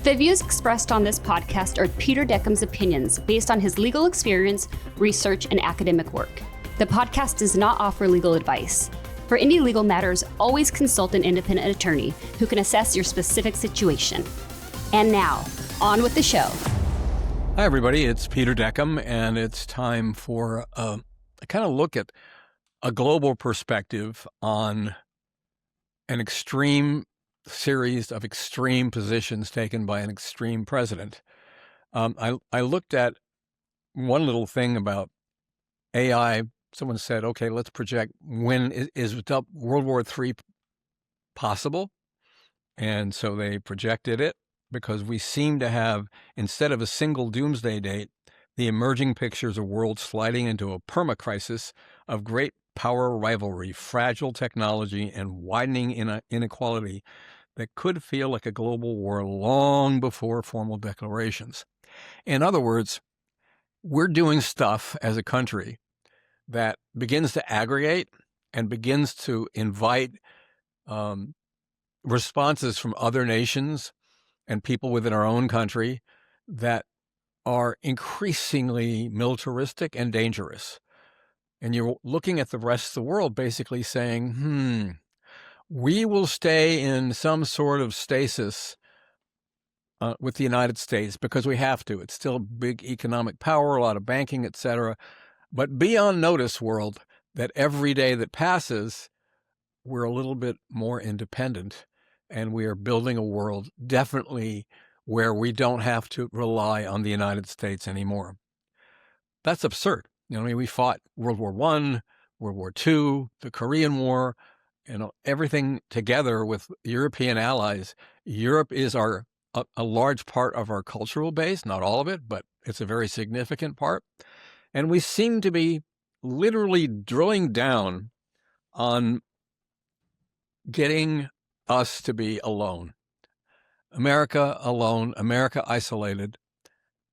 The views expressed on this podcast are Peter Dekom's opinions based on his legal experience, research, and academic work. The podcast does not offer legal advice. For any legal matters, always consult an independent attorney who can assess your specific situation. And now, on with the show. Hi, everybody. It's Peter Dekom, and it's time for a kind of look at a global perspective on an extreme series of extreme positions taken by an extreme president. I looked at one little thing about AI. Someone said, okay, let's project when is World War III possible? And so they projected it because we seem to have, instead of a single doomsday date, the emerging pictures of world sliding into a perma-crisis of great power rivalry, fragile technology, and widening inequality that could feel like a global war long before formal declarations. In other words, we're doing stuff as a country that begins to aggregate and begins to invite responses from other nations and people within our own country that are increasingly militaristic and dangerous. And you're looking at the rest of the world basically saying, we will stay in some sort of stasis with the United States because we have to. It's still a big economic power, a lot of banking, et cetera. But be on notice, world, that every day that passes, we're a little bit more independent, and we are building a world definitely where we don't have to rely on the United States anymore. That's absurd. We fought World War I, World War II, the Korean War, everything together with European allies. Europe is a large part of our cultural base, not all of it, but it's a very significant part. And we seem to be literally drilling down on getting us to be alone. America alone, America isolated,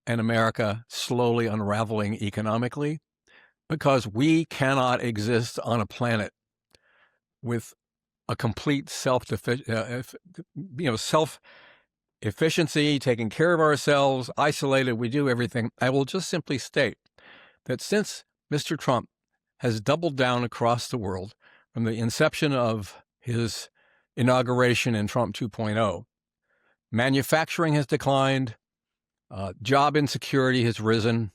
and America slowly unraveling economically, because we cannot exist on a planet with a complete self-efficiency, taking care of ourselves, isolated, we do everything. I will just simply state that since Mr. Trump has doubled down across the world from the inception of his inauguration in Trump 2.0, manufacturing has declined, job insecurity has risen.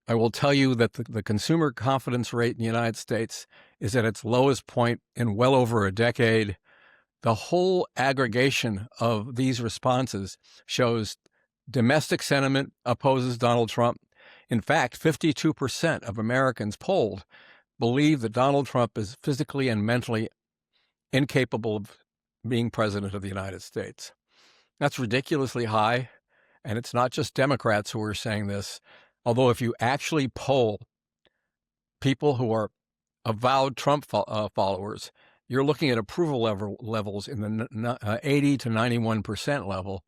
I will tell you that the consumer confidence rate in the United States is at its lowest point in well over a decade. The whole aggregation of these responses shows domestic sentiment opposes Donald Trump. In fact, 52% of Americans polled believe that Donald Trump is physically and mentally incapable of being president of the United States. That's ridiculously high, and it's not just Democrats who are saying this. Although if you actually poll people who are avowed Trump followers, you're looking at approval levels in the 80 to 91% level.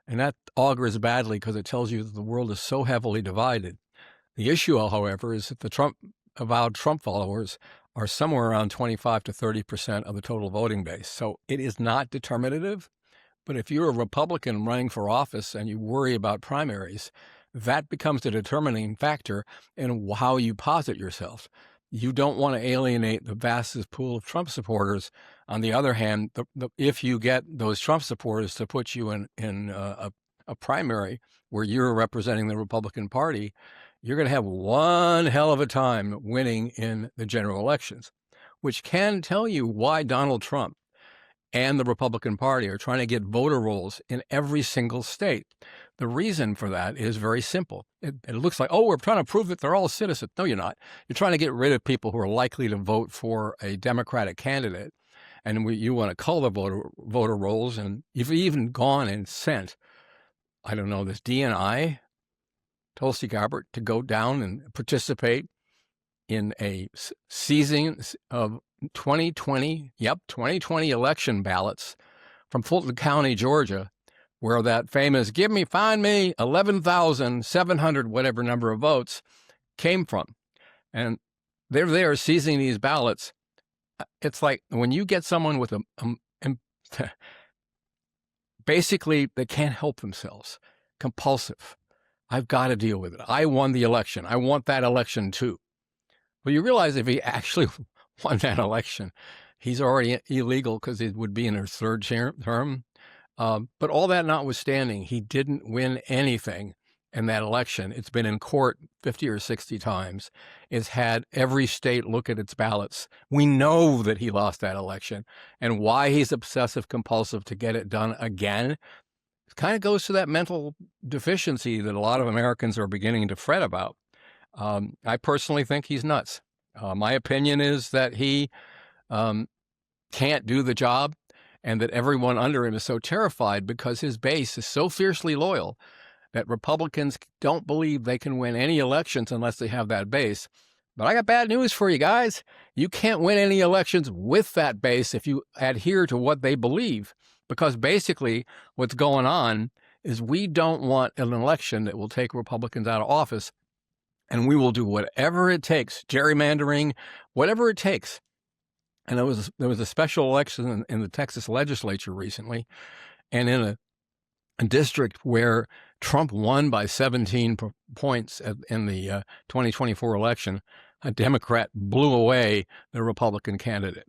And that augurs badly because it tells you that the world is so heavily divided. The issue, however, is that the avowed Trump followers are somewhere around 25 to 30% of the total voting base. So it is not determinative. But if you're a Republican running for office and you worry about primaries, that becomes the determining factor in how you posit yourself. You don't want to alienate the vastest pool of Trump supporters. On the other hand, if you get those Trump supporters to put you in a primary where you're representing the Republican Party, you're going to have one hell of a time winning in the general elections, which can tell you why Donald Trump and the Republican Party are trying to get voter rolls in every single state. The reason for that is very simple. It looks like, we're trying to prove that they're all citizens. No, you're not. You're trying to get rid of people who are likely to vote for a Democratic candidate, and you want to cull the voter rolls, and you've even gone and sent, this DNI, Tulsi Gabbard, to go down and participate in a seizing of 2020 election ballots from Fulton County, Georgia, where that famous find me 11,700 whatever number of votes came from. And they're there seizing these ballots. It's like when you get someone with basically, they can't help themselves. Compulsive. I've got to deal with it. I won the election. I want that election too. Well, you realize if he actually won that election, he's already illegal because it would be in his third term. But all that notwithstanding, he didn't win anything in that election. It's been in court 50 or 60 times. It's had every state look at its ballots. We know that he lost that election. And why he's obsessive compulsive to get it done again, it kind of goes to that mental deficiency that a lot of Americans are beginning to fret about. I personally think he's nuts. My opinion is that he can't do the job, and that everyone under him is so terrified because his base is so fiercely loyal that Republicans don't believe they can win any elections unless they have that base. But I got bad news for you guys. You can't win any elections with that base if you adhere to what they believe, because basically what's going on is we don't want an election that will take Republicans out of office, and we will do whatever it takes, gerrymandering, whatever it takes. And there was a special election in the Texas legislature recently, and in a district where Trump won by 17 points in the 2024 election, a Democrat blew away the Republican candidate.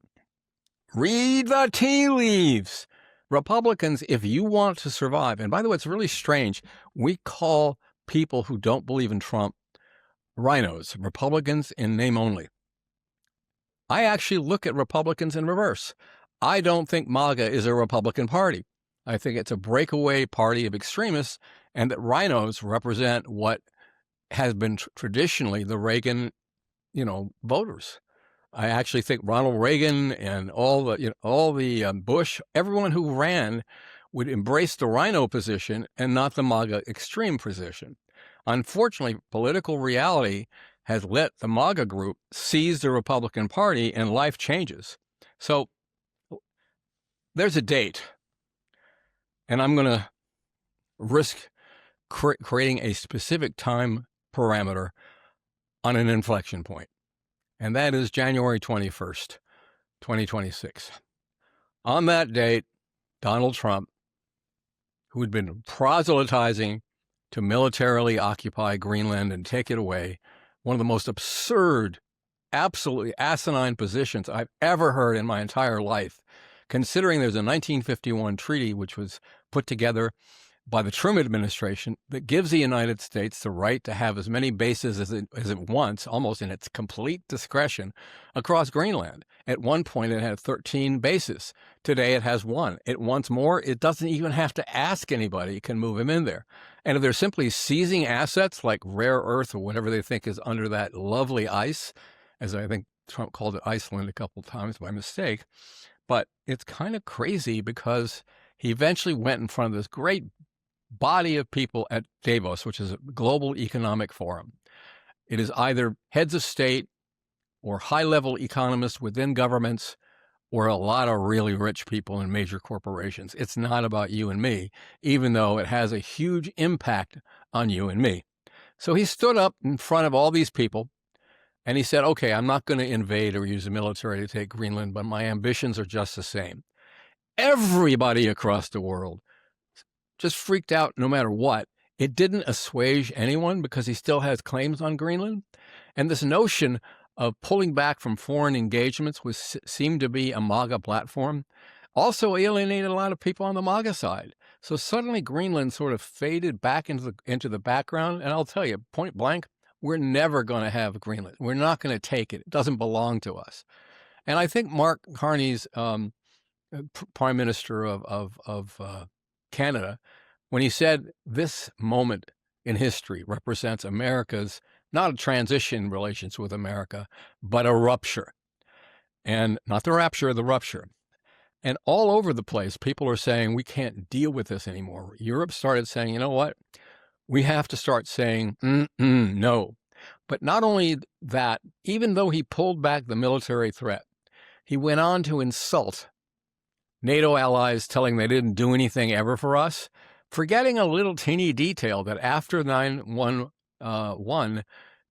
Read the tea leaves. Republicans, if you want to survive, and by the way, it's really strange, we call people who don't believe in Trump rhinos, Republicans in name only. I actually look at Republicans in reverse. I don't think MAGA is a Republican party. I think it's a breakaway party of extremists, and that rhinos represent what has been traditionally the Reagan, voters. I actually think Ronald Reagan and all the Bush, everyone who ran would embrace the rhino position and not the MAGA extreme position. Unfortunately, political reality has let the MAGA group seize the Republican Party, and life changes. So there's a date, and I'm going to risk creating a specific time parameter on an inflection point, and that is January 21st, 2026. On that date, Donald Trump, who had been proselytizing to militarily occupy Greenland and take it away, one of the most absurd, absolutely asinine positions I've ever heard in my entire life, considering there's a 1951 treaty which was put together by the Truman administration that gives the United States the right to have as many bases as it wants, almost in its complete discretion, across Greenland. At one point, it had 13 bases. Today, it has 1. It wants more. It doesn't even have to ask anybody. It can move him in there. And if they're simply seizing assets like rare earth or whatever they think is under that lovely ice, as I think Trump called it Iceland a couple of times by mistake, but it's kind of crazy because he eventually went in front of this great body of people at Davos, which is a global economic forum. It is either heads of state or high-level economists within governments or a lot of really rich people in major corporations. It's not about you and me, even though it has a huge impact on you and me. So he stood up in front of all these people and he said, okay, I'm not going to invade or use the military to take Greenland, but my ambitions are just the same. Everybody across the world just freaked out no matter what. It didn't assuage anyone because he still has claims on Greenland. And this notion of pulling back from foreign engagements seemed to be a MAGA platform, also alienated a lot of people on the MAGA side. So suddenly Greenland sort of faded back into the background. And I'll tell you, point blank, we're never going to have Greenland. We're not going to take it. It doesn't belong to us. And I think Mark Carney's Prime Minister of Canada, when he said this moment in history represents America's, not a transition in relations with America, but a rupture. And not the rapture, the rupture. And all over the place, people are saying, we can't deal with this anymore. Europe started saying, you know what? We have to start saying, no. But not only that, even though he pulled back the military threat, he went on to insult NATO allies, telling they didn't do anything ever for us, forgetting a little teeny detail that after 9/11,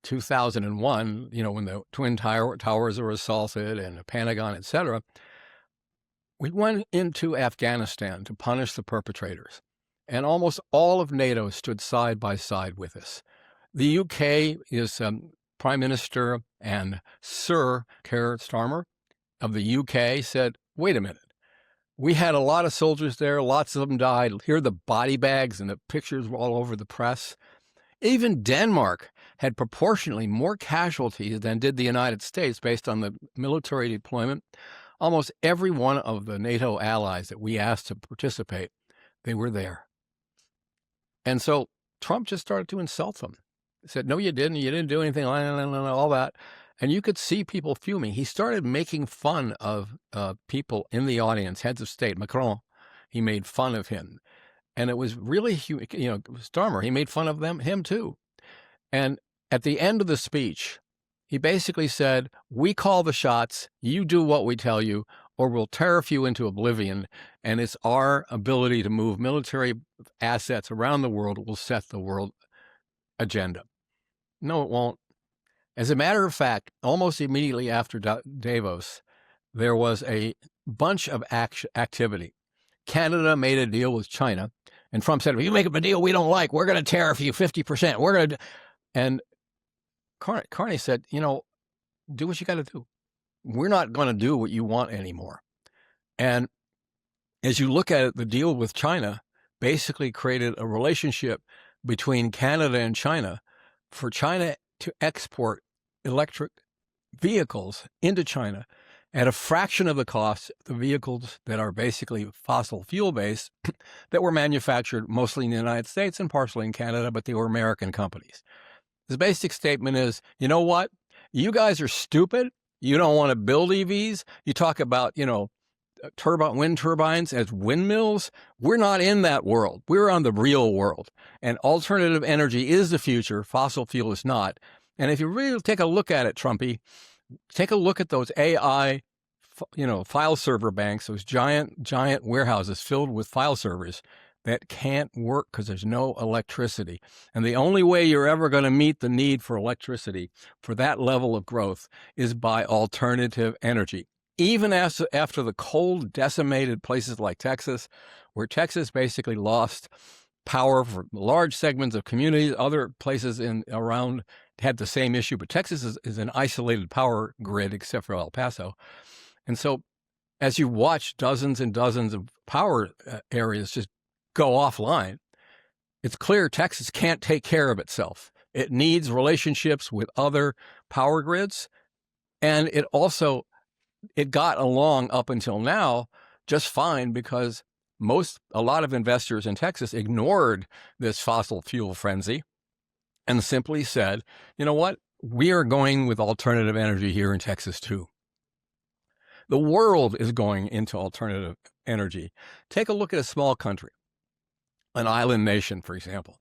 2001, when the Twin Towers were assaulted and the Pentagon, etc., We went into Afghanistan to punish the perpetrators, and almost all of NATO stood side by side with us. The UK is Prime Minister and Sir Keir Starmer of the UK said, wait a minute. We had a lot of soldiers there. Lots of them died. Here are the body bags, and the pictures were all over the press. Even Denmark had proportionally more casualties than did the United States based on the military deployment. Almost every one of the NATO allies that we asked to participate, they were there. And so Trump just started to insult them. He said, no, you didn't do anything, all that. And you could see people fuming. He started making fun of people in the audience, heads of state. Macron, he made fun of him. And it was really, Starmer, he made fun of him too. And at the end of the speech, he basically said, we call the shots, you do what we tell you, or we'll tariff you into oblivion. And it's our ability to move military assets around the world will set the world agenda. No, it won't. As a matter of fact, almost immediately after Davos, there was a bunch of activity. Canada made a deal with China, and Trump said, if you make up a deal we don't like, we're going to tariff you 50%. And Carney said, do what you got to do. We're not going to do what you want anymore. And as you look at it, the deal with China basically created a relationship between Canada and China for China to export electric vehicles into China at a fraction of the cost of the vehicles that are basically fossil fuel based that were manufactured mostly in the United States and partially in Canada, but they were American companies. The basic statement is, you know what? You guys are stupid. You don't want to build EVs. You talk about, wind turbines as windmills. We're not in that world. We're on the real world. And alternative energy is the future. Fossil fuel is not. And if you really take a look at it, Trumpy, take a look at those AI, file server banks, those giant warehouses filled with file servers that can't work because there's no electricity. And the only way you're ever going to meet the need for electricity for that level of growth is by alternative energy. Even after the cold, decimated places like Texas, where Texas basically lost power for large segments of communities, other places around had the same issue, but Texas is an isolated power grid except for El Paso. And so as you watch dozens and dozens of power areas just go offline, it's clear Texas can't take care of itself. It needs relationships with other power grids. And it got along up until now just fine because a lot of investors in Texas ignored this fossil fuel frenzy and simply said, you know what? We are going with alternative energy here in Texas too. The world is going into alternative energy. Take a look at a small country, an island nation, for example.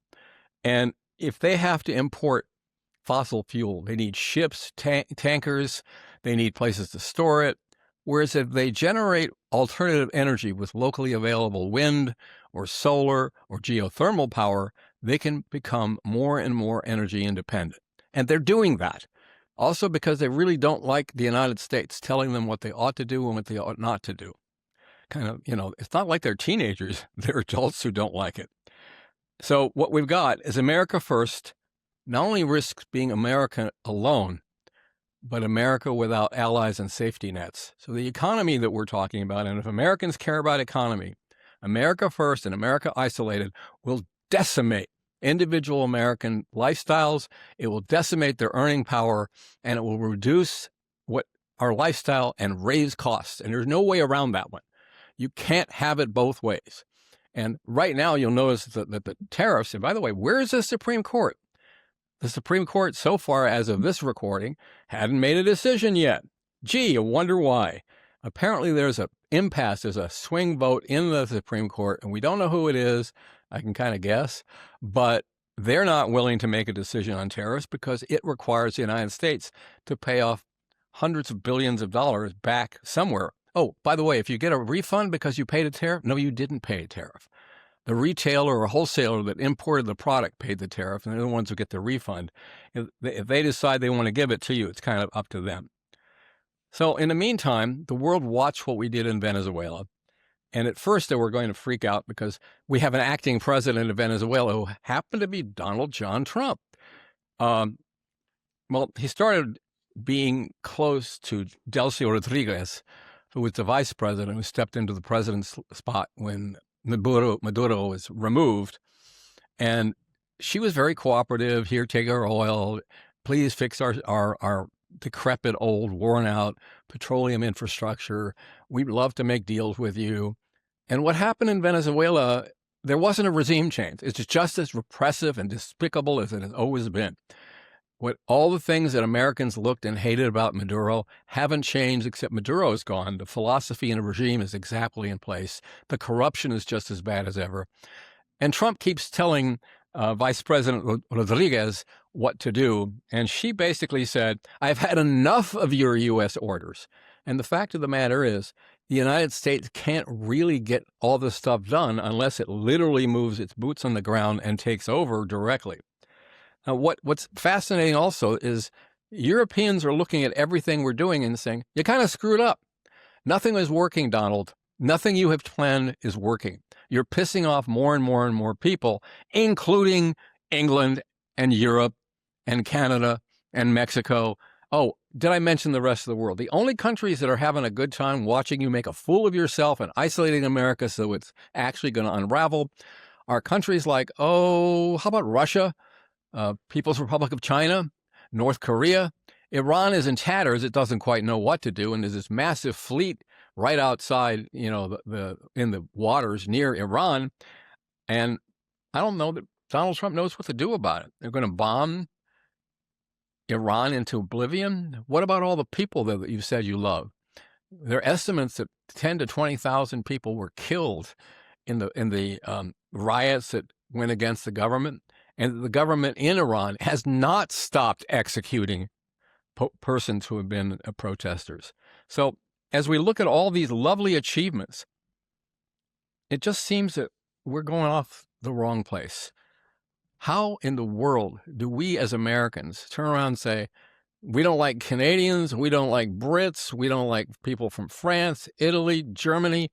And if they have to import fossil fuel, they need ships, tankers, they need places to store it. Whereas if they generate alternative energy with locally available wind or solar or geothermal power, they can become more and more energy independent. And they're doing that. Also because they really don't like the United States telling them what they ought to do and what they ought not to do. It's not like they're teenagers. They're adults who don't like it. So what we've got is America first not only risks being America alone, but America without allies and safety nets. So the economy that we're talking about, and if Americans care about economy, America first and America isolated will decimate individual American lifestyles. It will decimate their earning power, and it will reduce our lifestyle and raise costs. And there's no way around that one. You can't have it both ways. And right now, you'll notice that the tariffs, and by the way, where is the Supreme Court? The Supreme Court, so far as of this recording, hadn't made a decision yet. Gee, I wonder why. Apparently, there's an impasse. There's a swing vote in the Supreme Court, and we don't know who it is. I can kind of guess. But they're not willing to make a decision on tariffs because it requires the United States to pay off hundreds of billions of dollars back somewhere. Oh, by the way, if you get a refund because you paid a tariff, no, you didn't pay a tariff. The retailer or wholesaler that imported the product paid the tariff, and they're the ones who get the refund. If they decide they want to give it to you, it's kind of up to them. So in the meantime, the world watched what we did in Venezuela. And at first they were going to freak out because we have an acting president of Venezuela who happened to be Donald John Trump. Well, he started being close to Delcy Rodriguez, who was the vice president, who stepped into the president's spot when Maduro was removed. And she was very cooperative. Here, take our oil. Please fix our decrepit, old, worn-out petroleum infrastructure. We'd love to make deals with you. And what happened in Venezuela, there wasn't a regime change. It's just as repressive and despicable as it has always been. All the things that Americans looked and hated about Maduro haven't changed, except Maduro is gone. The philosophy and the regime is exactly in place. The corruption is just as bad as ever. And Trump keeps telling Vice President Rodriguez what to do. And she basically said, I've had enough of your U.S. orders. And the fact of the matter is, the United States can't really get all this stuff done unless it literally moves its boots on the ground and takes over directly. Now, what's fascinating also is Europeans are looking at everything we're doing and saying, you kind of screwed up. Nothing is working, Donald. Nothing you have planned is working. You're pissing off more and more and more people, including England and Europe and Canada and Mexico. Oh, did I mention the rest of the world? The only countries that are having a good time watching you make a fool of yourself and isolating America so it's actually going to unravel are countries like, how about Russia? People's Republic of China, North Korea. Iran is in tatters. It doesn't quite know what to do. And there's this massive fleet right outside, in the waters near Iran. And I don't know that Donald Trump knows what to do about it. They're going to bomb Iran into oblivion. What about all the people that you said you love? There are estimates that 10 to 20,000 people were killed in the riots that went against the government. And the government in Iran has not stopped executing persons who have been protesters. So as we look at all these lovely achievements, it just seems that we're going off the wrong place. How in the world do we as Americans turn around and say, we don't like Canadians, we don't like Brits, we don't like people from France, Italy, Germany.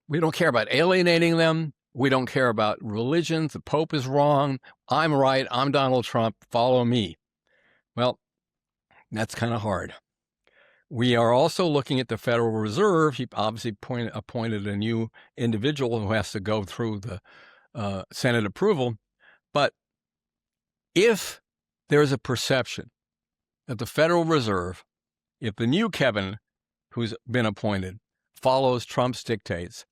We don't care about alienating them. We don't care about religions. The Pope is wrong. I'm right. I'm Donald Trump. Follow me. Well, that's kind of hard. We are also looking at the Federal Reserve. He obviously appointed a new individual who has to go through the Senate approval. But if there's a perception that the Federal Reserve, if the new Kevin who's been appointed follows Trump's dictates,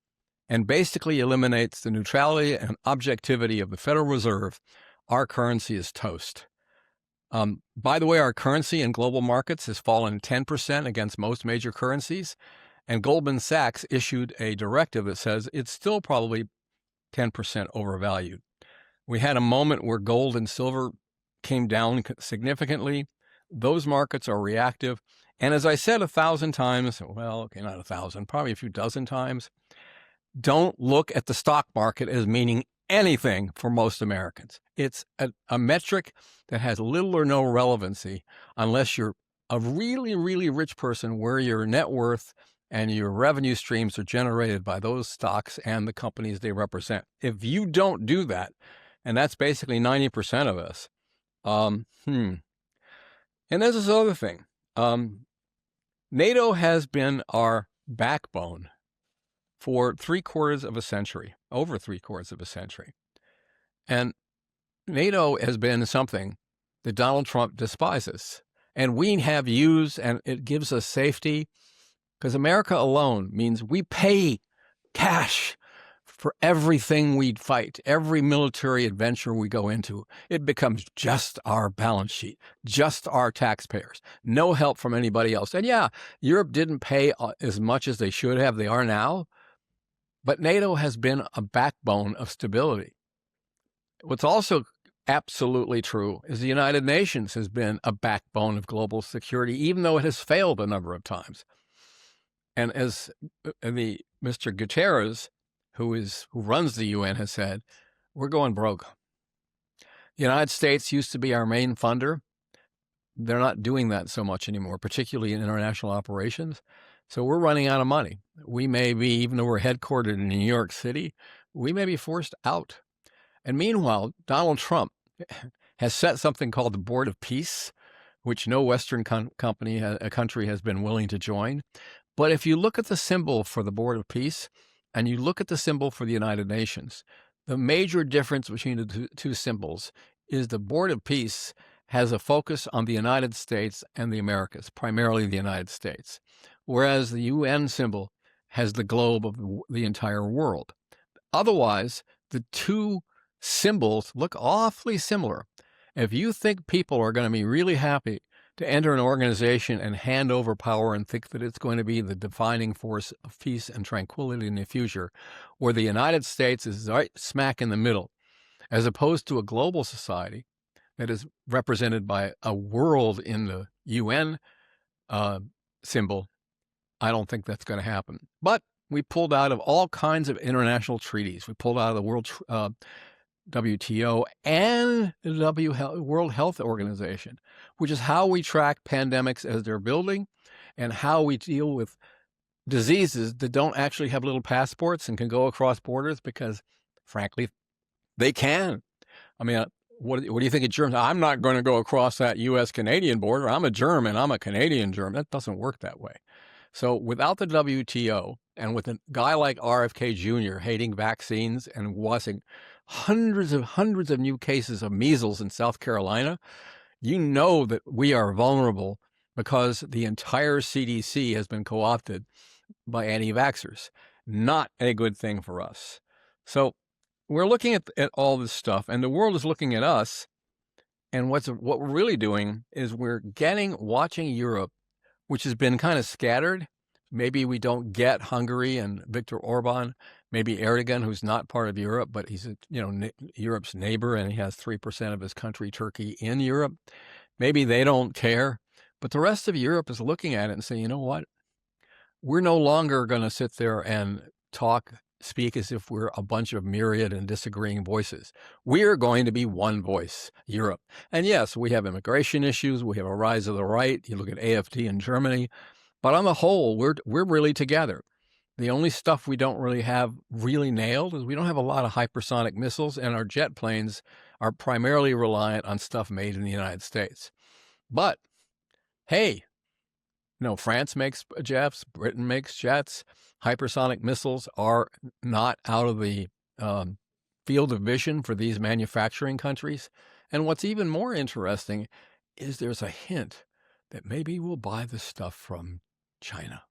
and basically eliminates the neutrality and objectivity of the Federal Reserve, our currency is toast. By the way, our currency in global markets has fallen 10% against most major currencies, and Goldman Sachs issued a directive that says it's still probably 10% overvalued. We had a moment where gold and silver came down significantly. Those markets are reactive. And as I said 1,000 times, well, okay, not 1,000, probably a few dozen times, don't look at the stock market as meaning anything for most Americans. It's a metric that has little or no relevancy unless you're a really, really rich person where your net worth and your revenue streams are generated by those stocks and the companies they represent. If you don't do that, and that's basically 90% of us, and there's this other thing. NATO has been our backbone for over 3/4 of a century. And NATO has been something that Donald Trump despises. And we have used, and it gives us safety, because America alone means we pay cash for everything we fight, every military adventure we go into. It becomes just our balance sheet, just our taxpayers, no help from anybody else. And yeah, Europe didn't pay as much as they should have. They are now. But NATO has been a backbone of stability. What's also absolutely true is the United Nations has been a backbone of global security, even though it has failed a number of times. And as Mr. Guterres, who runs the UN, has said, we're going broke. The United States used to be our main funder. they're not doing that so much anymore, particularly in international operations. So we're running out of money. We may be, even though we're headquartered in New York City, we may be forced out. And meanwhile, Donald Trump has set something called the Board of Peace, which no Western country has been willing to join. But if you look at the symbol for the Board of Peace and you look at the symbol for the United Nations, the major difference between the two symbols is the Board of Peace has a focus on the United States and the Americas, primarily the United States, whereas the UN symbol has the globe of the entire world. Otherwise, the two symbols look awfully similar. If you think people are going to be really happy to enter an organization and hand over power and think that it's going to be the defining force of peace and tranquility in the future, where the United States is right smack in the middle, as opposed to a global society that is represented by a world in the UN symbol, I don't think that's going to happen. But we pulled out of all kinds of international treaties. We pulled out of the World WTO and the World Health Organization, which is how we track pandemics as they're building and how we deal with diseases that don't actually have little passports and can go across borders because, frankly, they can. I mean, what do you think of Germans? I'm not going to go across that U.S.-Canadian border. I'm a German. I'm a Canadian German. That doesn't work that way. So without the WTO and with a guy like RFK Jr. hating vaccines and watching hundreds of new cases of measles in South Carolina, you know that we are vulnerable because the entire CDC has been co-opted by anti-vaxxers. Not a good thing for us. So we're looking at all this stuff, and the world is looking at us, and what we're really doing is we're watching Europe, which has been kind of scattered. Maybe we don't get Hungary and Viktor Orban, maybe Erdogan, who's not part of Europe, but he's Europe's neighbor, and he has 3% of his country, Turkey, in Europe. Maybe they don't care, but the rest of Europe is looking at it and saying, you know what? We're no longer going to sit there and speak as if we're a bunch of myriad and disagreeing voices. We are going to be one voice, Europe. And yes, we have immigration issues. We have a rise of the right. You look at AfD in Germany. But on the whole, we're really together. The only stuff we don't really have really nailed is we don't have a lot of hypersonic missiles, and our jet planes are primarily reliant on stuff made in the United States. But, hey, France makes jets, Britain makes jets. Hypersonic missiles are not out of the field of vision for these manufacturing countries. And what's even more interesting is there's a hint that maybe we'll buy this stuff from China.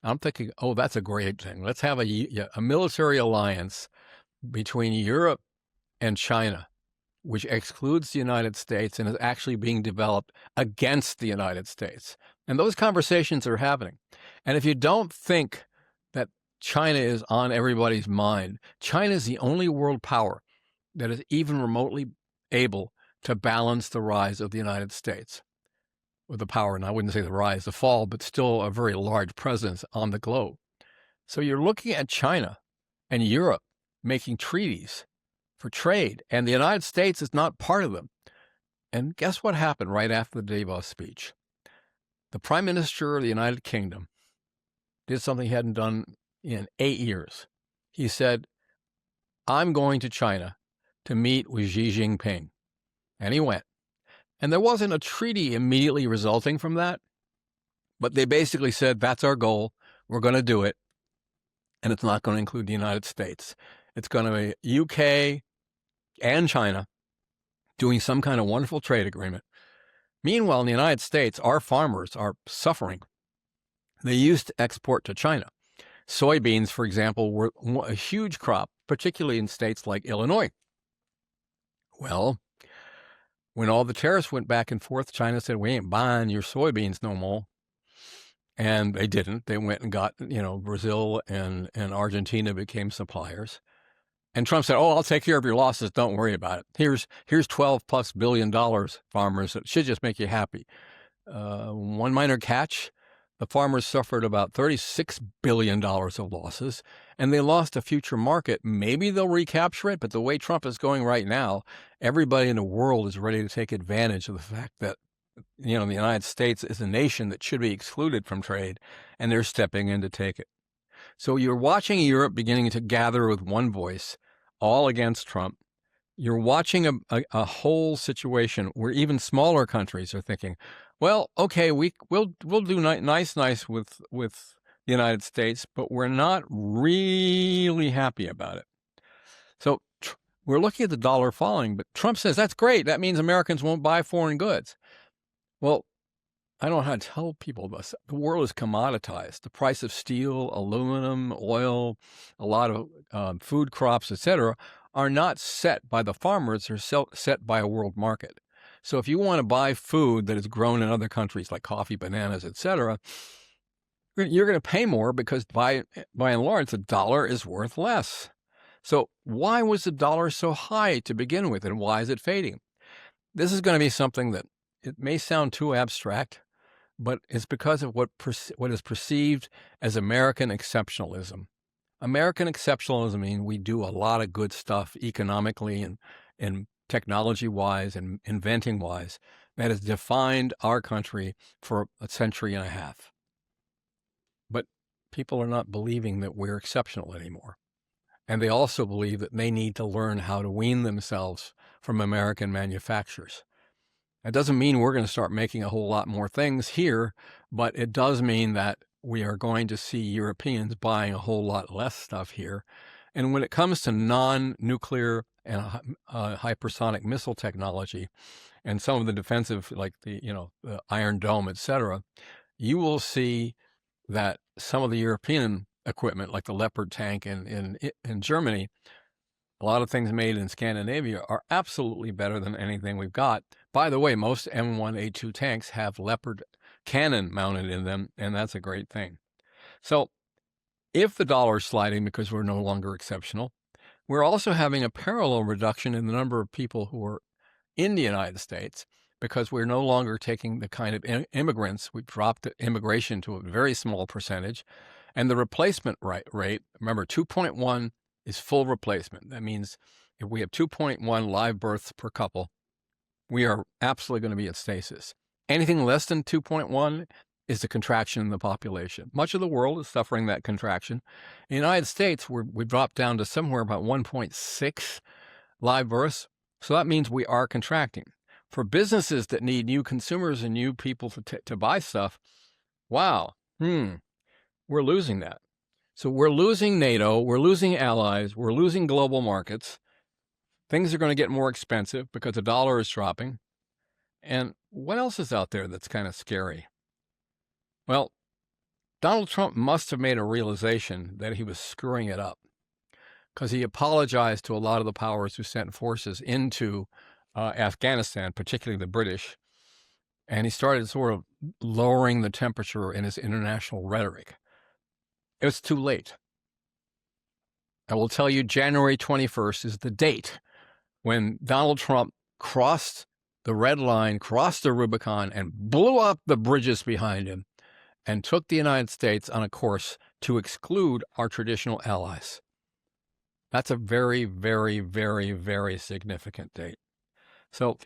I'm thinking, oh, that's a great thing. Let's have a military alliance between Europe and China, which excludes the United States and is actually being developed against the United States. And those conversations are happening. And if you don't think that China is on everybody's mind, China is the only world power that is even remotely able to balance the rise of the United States with the power. And I wouldn't say the rise, the fall, but still a very large presence on the globe. So you're looking at China and Europe making treaties for trade, and the United States is not part of them. And guess what happened right after the Davos speech? The Prime Minister of the United Kingdom did something he hadn't done in 8 years. He said, I'm going to China to meet with Xi Jinping. And he went. And there wasn't a treaty immediately resulting from that, but they basically said, that's our goal. We're going to do it. And it's not going to include the United States. It's going to be UK and China doing some kind of wonderful trade agreement. Meanwhile, in the United States, our farmers are suffering. They used to export to China. Soybeans, for example, were a huge crop, particularly in states like Illinois. Well, when all the tariffs went back and forth, China said, we ain't buying your soybeans no more. And they didn't. They went and got, Brazil and Argentina became suppliers. And Trump said, I'll take care of your losses. Don't worry about it. Here's $12+ billion, farmers. It should just make you happy. One minor catch, the farmers suffered about $36 billion of losses, and they lost a future market. Maybe they'll recapture it, but the way Trump is going right now, everybody in the world is ready to take advantage of the fact that the United States is a nation that should be excluded from trade, and they're stepping in to take it. So you're watching Europe beginning to gather with one voice, all against Trump. You're watching a whole situation where even smaller countries are thinking, well, okay, we'll do nice with the United States, but we're not really happy about it. So we're looking at the dollar falling, but Trump says that's great. That means Americans won't buy foreign goods. Well, I don't know how to tell people this. The world is commoditized. The price of steel, aluminum, oil, a lot of food crops, etc., are not set by the farmers. They're set by a world market. So if you want to buy food that is grown in other countries like coffee, bananas, etc., you're going to pay more because by and large, the dollar is worth less. So why was the dollar so high to begin with, and why is it fading? This is going to be something that it may sound too abstract, but it's because of what is perceived as American exceptionalism. American exceptionalism means we do a lot of good stuff economically and technology-wise and inventing-wise that has defined our country for a century and a half. But people are not believing that we're exceptional anymore. And they also believe that they need to learn how to wean themselves from American manufacturers. That doesn't mean we're going to start making a whole lot more things here, but it does mean that we are going to see Europeans buying a whole lot less stuff here. And when it comes to non-nuclear and hypersonic missile technology and some of the defensive, like the Iron Dome, etc., you will see that some of the European equipment, like the Leopard tank in Germany, a lot of things made in Scandinavia are absolutely better than anything we've got. By the way, most M1A2 tanks have Leopard cannon mounted in them, and that's a great thing. So if the dollar is sliding because we're no longer exceptional, we're also having a parallel reduction in the number of people who are in the United States because we're no longer taking the kind of immigrants. We've dropped immigration to a very small percentage. And the replacement rate, remember, 2.1 is full replacement. That means if we have 2.1 live births per couple, we are absolutely going to be at stasis. Anything less than 2.1 is the contraction in the population. Much of the world is suffering that contraction. In the United States, we've dropped down to somewhere about 1.6 live births. So that means we are contracting. For businesses that need new consumers and new people to buy stuff, wow, we're losing that. So we're losing NATO, we're losing allies, we're losing global markets. Things are going to get more expensive because the dollar is dropping. And what else is out there that's kind of scary? Well, Donald Trump must have made a realization that he was screwing it up because he apologized to a lot of the powers who sent forces into Afghanistan, particularly the British. And he started sort of lowering the temperature in his international rhetoric. It was too late. I will tell you, January 21st is the date when Donald Trump crossed the red line, crossed the Rubicon, and blew up the bridges behind him and took the United States on a course to exclude our traditional allies. That's a very, very, very, very significant date. So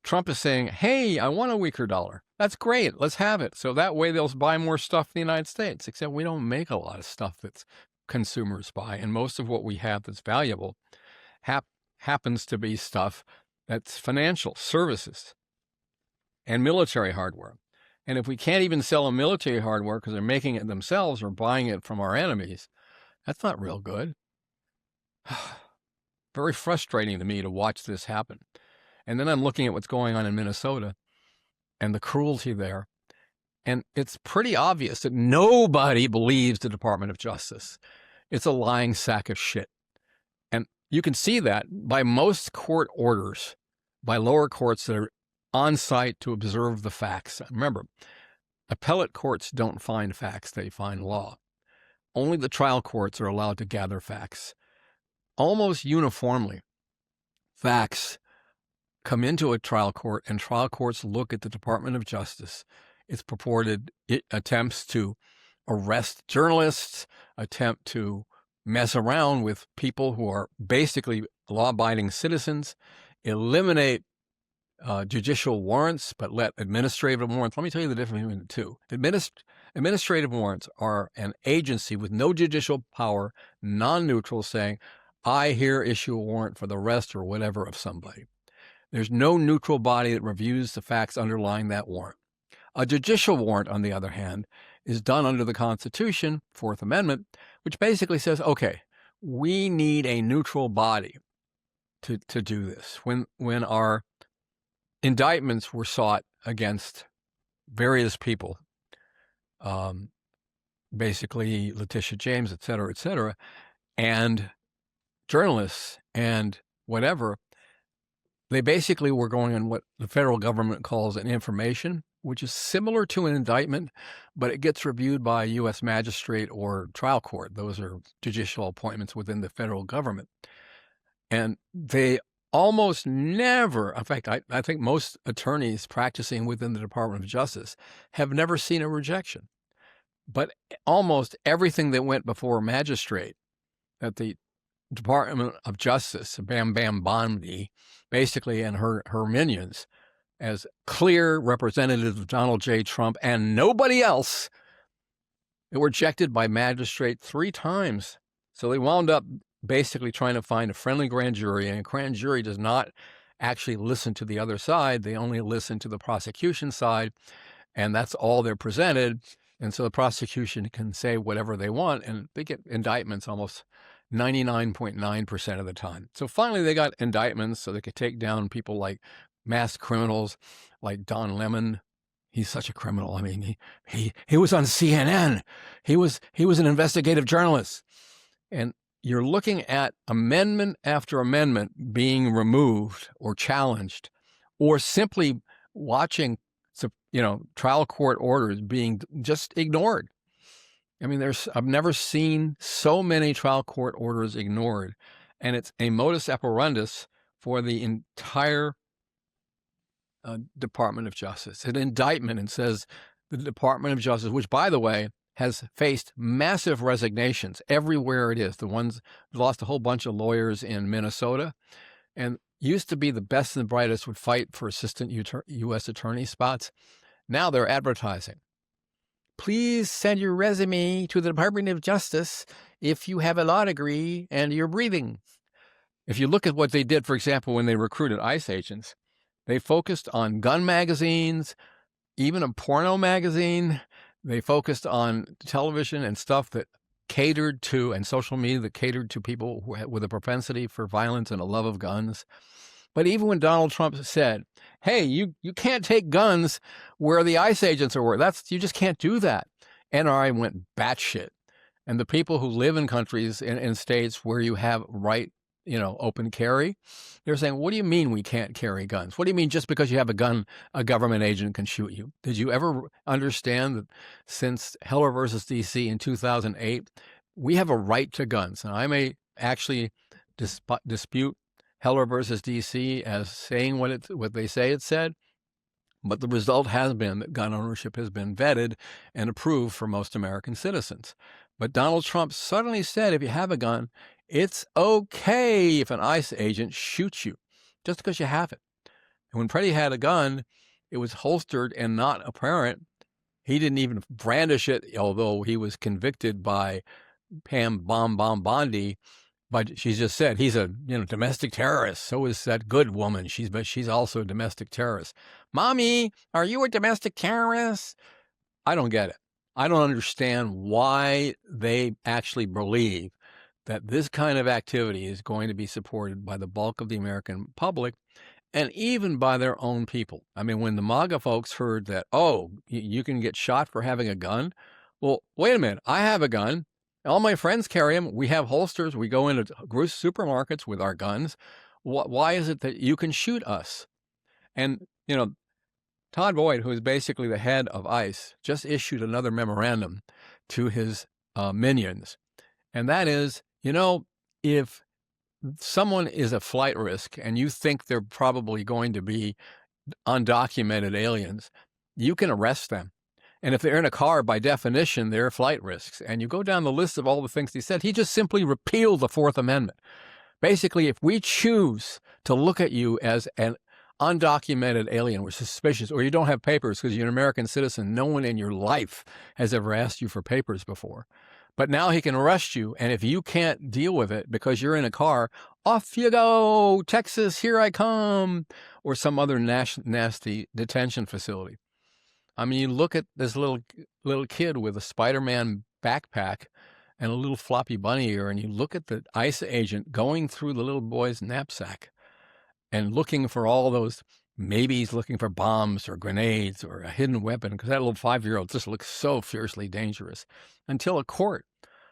Trump is saying, hey, I want a weaker dollar. That's great. Let's have it. So that way they'll buy more stuff in the United States, except we don't make a lot of stuff that consumers buy. And most of what we have that's valuable happens to be stuff that's financial services and military hardware. And if we can't even sell them military hardware because they're making it themselves or buying it from our enemies, that's not real good. Very frustrating to me to watch this happen. And then I'm looking at what's going on in Minnesota and the cruelty there. And it's pretty obvious that nobody believes the Department of Justice. It's a lying sack of shit. And you can see that by most court orders, by lower courts that are on site to observe the facts. Remember, appellate courts don't find facts, they find law. Only the trial courts are allowed to gather facts. Almost uniformly, facts come into a trial court, and trial courts look at the Department of Justice, its purported attempts to arrest journalists, attempt to mess around with people who are basically law-abiding citizens, eliminate judicial warrants, but let administrative warrants. Let me tell you the difference between the two. Administrative warrants are an agency with no judicial power, non-neutral, saying, I here issue a warrant for the arrest or whatever of somebody. There's no neutral body that reviews the facts underlying that warrant. A judicial warrant, on the other hand, is done under the Constitution, Fourth Amendment, which basically says, okay, we need a neutral body to do this. When our indictments were sought against various people, basically Letitia James, et cetera, and journalists and whatever, they basically were going on what the federal government calls an information, which is similar to an indictment, but it gets reviewed by a U.S. magistrate or trial court. Those are judicial appointments within the federal government. And they almost never, in fact, I think most attorneys practicing within the Department of Justice have never seen a rejection. But almost everything that went before a magistrate at the Department of Justice, Bam Bam Bondi, basically, and her minions, as clear representatives of Donald J. Trump and nobody else, they were rejected by magistrate 3 times. So they wound up basically trying to find a friendly grand jury, and a grand jury does not actually listen to the other side. They only listen to the prosecution side, and that's all they're presented. And so the prosecution can say whatever they want, and they get indictments almost 99.9% of the time. So finally they got indictments so they could take down people like mass criminals like Don Lemon. He's such a criminal. I mean, he was on CNN. He was an investigative journalist. And you're looking at amendment after amendment being removed or challenged, or simply watching, trial court orders being just ignored. I mean, I've never seen so many trial court orders ignored, and it's a modus operandi for the entire Department of Justice. An indictment, and says the Department of Justice, which, by the way, has faced massive resignations everywhere it is. The ones lost a whole bunch of lawyers in Minnesota, and used to be the best and the brightest, would fight for assistant U.S. attorney spots. Now they're advertising. Please send your resume to the Department of Justice if you have a law degree and you're breathing. If you look at what they did, for example, when they recruited ICE agents, they focused on gun magazines, even a porno magazine. They focused on television and stuff that catered to, and social media that catered to people with a propensity for violence and a love of guns. But even when Donald Trump said, hey, you can't take guns where the ICE agents are, you just can't do that, NRA went batshit. And the people who live in countries, in states where you have right, open carry, they're saying, what do you mean we can't carry guns? What do you mean just because you have a gun, a government agent can shoot you? Did you ever understand that since Heller versus D.C. in 2008, we have a right to guns? And I may actually dispute Heller versus D.C. as saying what they say it said, but the result has been that gun ownership has been vetted and approved for most American citizens. But Donald Trump suddenly said, if you have a gun, it's okay if an ICE agent shoots you, just because you have it. And when Freddie had a gun, it was holstered and not apparent. He didn't even brandish it, although he was convicted by Pam Bondi. But she just said he's a domestic terrorist. So is that good woman. She's also a domestic terrorist. Mommy, are you a domestic terrorist? I don't get it. I don't understand why they actually believe that this kind of activity is going to be supported by the bulk of the American public, and even by their own people. I mean, when the MAGA folks heard that, you can get shot for having a gun. Well, wait a minute. I have a gun. All my friends carry them. We have holsters. We go into supermarkets with our guns. Why is it that you can shoot us? And, Todd Boyd, who is basically the head of ICE, just issued another memorandum to his minions. And that is, if someone is a flight risk and you think they're probably going to be undocumented aliens, you can arrest them. And if they're in a car, by definition, they're flight risks. And you go down the list of all the things he said. He just simply repealed the Fourth Amendment. Basically, if we choose to look at you as an undocumented alien or suspicious, or you don't have papers because you're an American citizen. No one in your life has ever asked you for papers before. But now he can arrest you, and if you can't deal with it because you're in a car, off you go, Texas, here I come, or some other nasty detention facility. I mean, you look at this little kid with a Spider-Man backpack and a little floppy bunny ear, and you look at the ICE agent going through the little boy's knapsack and looking for all those, maybe he's looking for bombs or grenades or a hidden weapon, because that little 5-year-old just looks so fiercely dangerous, until a court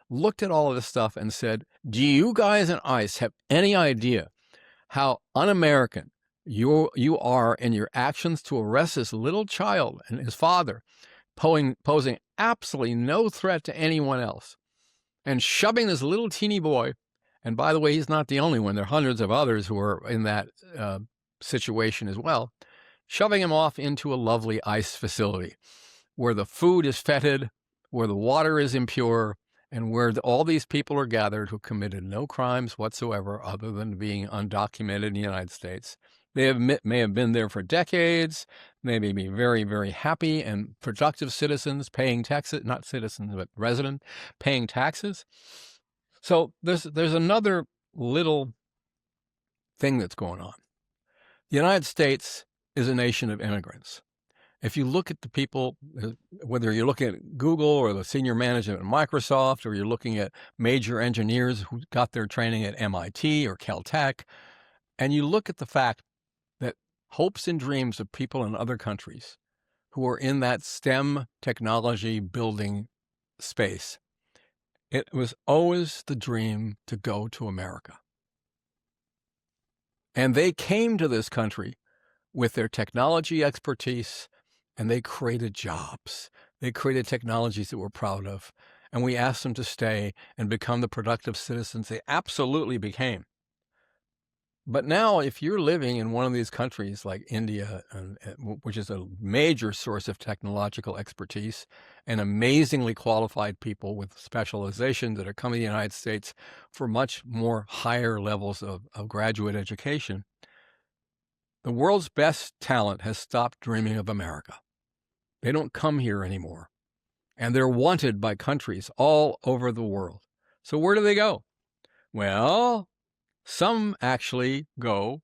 looked at all of this stuff and said, do you guys in ICE have any idea how un-American you are in your actions to arrest this little child and his father, posing absolutely no threat to anyone else, and shoving this little teeny boy, and by the way, he's not the only one. There are hundreds of others who are in that situation as well, shoving him off into a lovely ICE facility where the food is fetid, where the water is impure, and where all these people are gathered who committed no crimes whatsoever other than being undocumented in the United States. They may have been there for decades. They may be very, very happy and productive citizens paying taxes, not citizens, but resident, paying taxes. So there's another little thing that's going on. The United States is a nation of immigrants. If you look at the people, whether you're looking at Google or the senior management at Microsoft, or you're looking at major engineers who got their training at MIT or Caltech, and you look at the fact that hopes and dreams of people in other countries who are in that STEM technology building space, it was always the dream to go to America. And they came to this country with their technology expertise, and they created jobs. They created technologies that we're proud of. And we asked them to stay and become the productive citizens they absolutely became. But now, if you're living in one of these countries like India, which is a major source of technological expertise and amazingly qualified people with specialization that are coming to the United States for much more higher levels of graduate education, the world's best talent has stopped dreaming of America. They don't come here anymore. And they're wanted by countries all over the world. So where do they go? Well, some actually go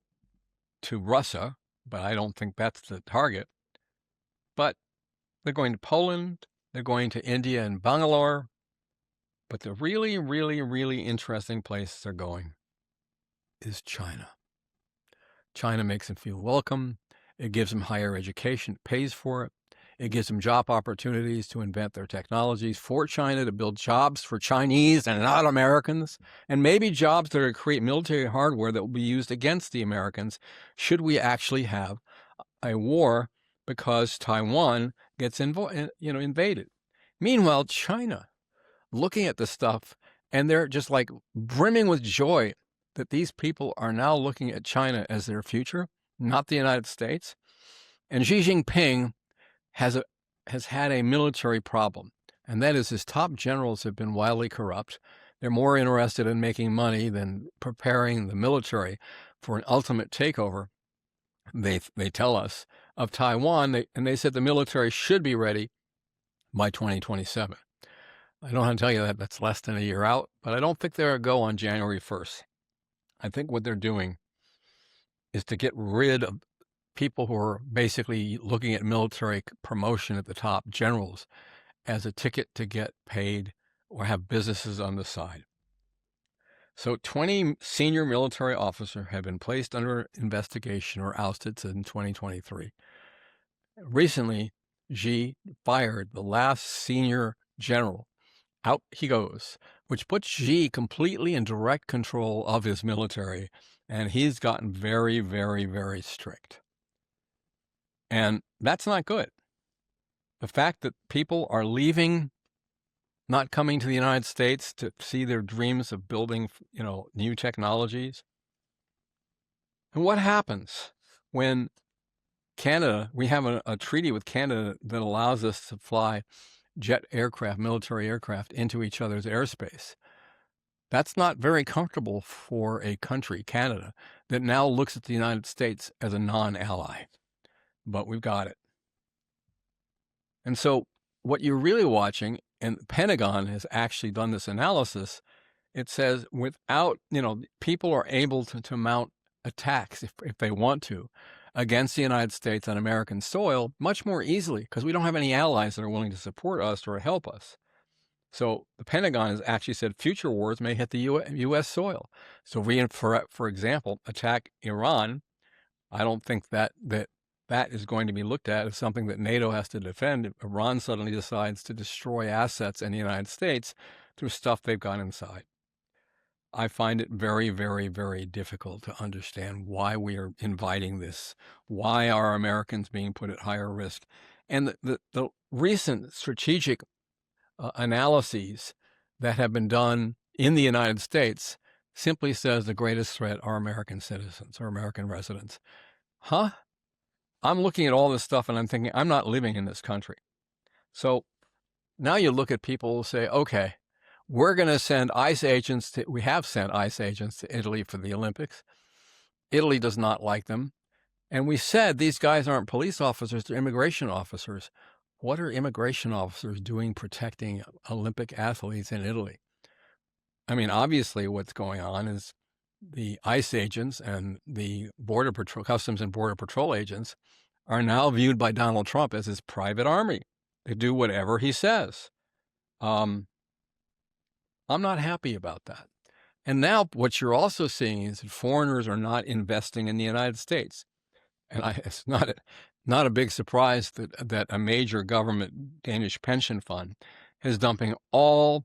to Russia, but I don't think that's the target. But they're going to Poland, they're going to India and Bangalore. But the really, really, really interesting place they're going is China. China makes them feel welcome. It gives them higher education, it pays for it. It gives them job opportunities to invent their technologies for China, to build jobs for Chinese and not Americans, and maybe jobs that are to create military hardware that will be used against the Americans should we actually have a war because Taiwan gets invaded. Meanwhile, China, looking at this stuff, and they're just like brimming with joy that these people are now looking at China as their future, not the United States. And Xi Jinping has had a military problem, and that is his top generals have been wildly corrupt. They're more interested in making money than preparing the military for an ultimate takeover, they tell us, of Taiwan, and they said the military should be ready by 2027. I don't want to tell you that that's less than a year out, but I don't think they're a go on January 1st. I think what they're doing is to get rid of people who are basically looking at military promotion at the top, generals, as a ticket to get paid or have businesses on the side. So 20 senior military officers have been placed under investigation or ousted in 2023. Recently, Xi fired the last senior general. Out he goes, which puts Xi completely in direct control of his military, and he's gotten very, very, very strict. And that's not good. The fact that people are leaving, not coming to the United States to see their dreams of building, new technologies. And what happens when Canada, we have a treaty with Canada that allows us to fly jet aircraft, military aircraft, into each other's airspace. That's not very comfortable for a country, Canada, that now looks at the United States as a non-ally. But we've got it. And so what you're really watching, and the Pentagon has actually done this analysis, it says without, people are able to mount attacks if they want to against the United States on American soil much more easily because we don't have any allies that are willing to support us or help us. So the Pentagon has actually said future wars may hit the U.S. soil. So if we, for example, attack Iran, I don't think that is going to be looked at as something that NATO has to defend if Iran suddenly decides to destroy assets in the United States through stuff they've got inside. I find it very, very, very difficult to understand why we are inviting this, why are Americans being put at higher risk. And the recent strategic analyses that have been done in the United States simply says the greatest threat are American citizens or American residents. I'm looking at all this stuff and I'm thinking, I'm not living in this country. So now you look at people who say, okay, we're going to send ICE agents we have sent ICE agents to Italy for the Olympics. Italy does not like them. And we said these guys aren't police officers, they're immigration officers. What are immigration officers doing protecting Olympic athletes in Italy? I mean, obviously what's going on is the ICE agents and the Border Patrol, Customs and Border Patrol agents are now viewed by Donald Trump as his private army. They do whatever he says. I'm not happy about that. And now what you're also seeing is that foreigners are not investing in the United States. And it's not a big surprise that a major government Danish pension fund is dumping all